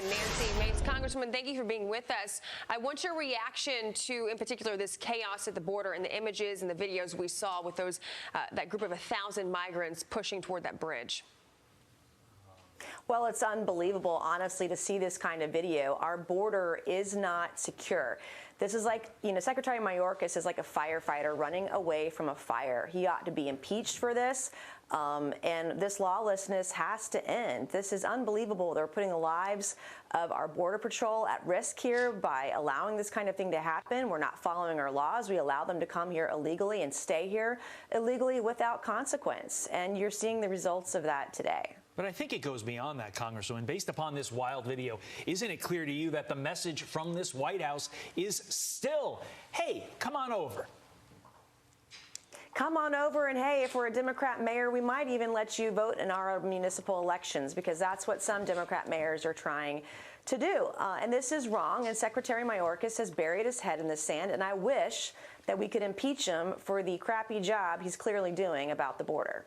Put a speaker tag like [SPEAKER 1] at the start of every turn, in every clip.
[SPEAKER 1] and Nancy Mace. Congresswoman, thank you for being with us. I want your reaction to, in particular, this chaos at the border and the images and the videos we saw with those that group of 1,000 migrants pushing toward that bridge.
[SPEAKER 2] Well, it's unbelievable, honestly, to see this kind of video. Our border is not secure. This is like, Secretary Mayorkas is like a firefighter running away from a fire. He ought to be impeached for this, and this lawlessness has to end. This is unbelievable. They're putting the lives of our Border Patrol at risk here by allowing this kind of thing to happen. We're not following our laws. We allow them to come here illegally and stay here illegally without consequence, and you're seeing the results of that today.
[SPEAKER 3] But I think it goes beyond that, Congresswoman. Based upon this wild video, isn't it clear to you that the message from this White House is still, hey, come on over?
[SPEAKER 2] Come on over, and hey, if we're a Democrat mayor, we might even let you vote in our municipal elections, because that's what some Democrat mayors are trying to do. And this is wrong, and Secretary Mayorkas has buried his head in the sand, and I wish that we could impeach him for the crappy job he's clearly doing about the border.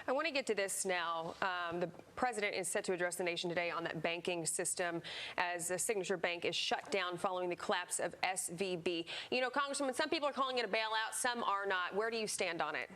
[SPEAKER 1] I want to get to this now. The president is set to address the nation today on that banking system as the Signature Bank is shut down following the collapse of SVB. You know, Congresswoman, some people are calling it a bailout, some are not. Where do you stand on it?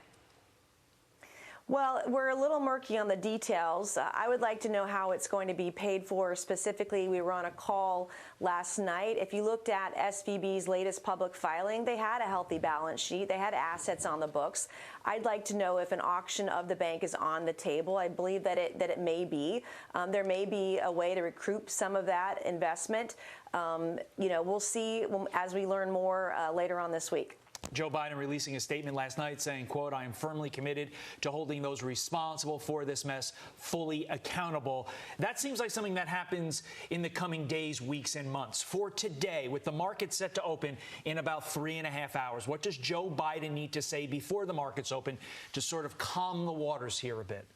[SPEAKER 2] Well, we're a little murky on the details. I would like to know how it's going to be paid for specifically. We were on a call last night. If you looked at SVB's latest public filing, they had a healthy balance sheet. They had assets on the books. I'd like to know if an auction of the bank is on the table. I believe that it may be. There may be a way to recoup some of that investment. We'll see as we learn more later on this week.
[SPEAKER 3] Joe Biden releasing a statement last night saying, quote, I am firmly committed to holding those responsible for this mess fully accountable. That seems like something that happens in the coming days, weeks, and months. For today, with the market set to open in about 3.5 hours, what does Joe Biden need to say before the markets open to sort of calm the waters here a bit?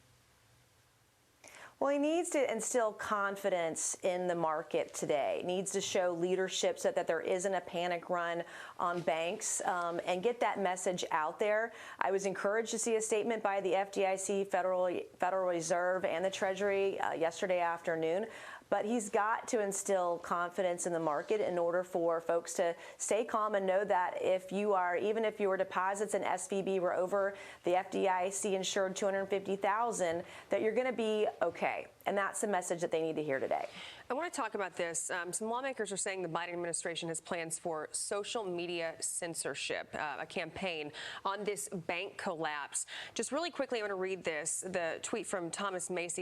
[SPEAKER 2] Well, he needs to instill confidence in the market today. He needs to show leadership so that there isn't a panic run on banks, and get that message out there. I was encouraged to see a statement by the FDIC, Federal Reserve, and the Treasury yesterday afternoon. But he's got to instill confidence in the market in order for folks to stay calm and know that even if your deposits in SVB were over the FDIC insured $250,000, that you're going to be okay. And that's the message that they need to hear today.
[SPEAKER 1] I want to talk about this. Some lawmakers are saying the Biden administration has plans for social media censorship, a campaign on this bank collapse. Just really quickly, I want to read this. The tweet from Thomas Mace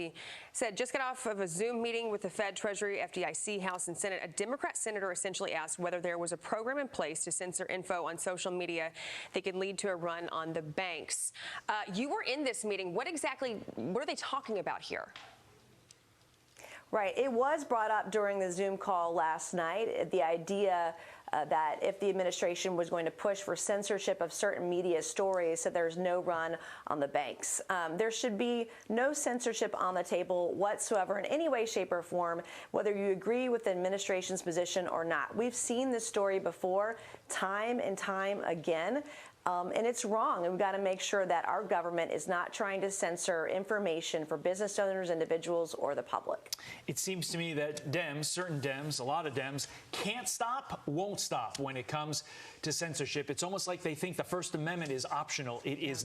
[SPEAKER 1] said, just got off of a Zoom meeting with the Fed, Treasury, FDIC, House, and Senate. A Democrat senator essentially asked whether there was a program in place to censor info on social media that could lead to a run on the banks. You were in this meeting. What are they talking about here?
[SPEAKER 2] Right. It was brought up during the Zoom call last night, the idea that if the administration was going to push for censorship of certain media stories so there's no run on the banks. There should be no censorship on the table whatsoever in any way, shape, or form, whether you agree with the administration's position or not. We've seen this story before, time and time again. And it's wrong. And we've got to make sure that our government is not trying to censor information for business owners, individuals, or the public.
[SPEAKER 3] It seems to me that certain Dems, a lot of Dems, can't stop, won't stop when it comes to censorship. It's almost like they think the First Amendment is optional. It is not.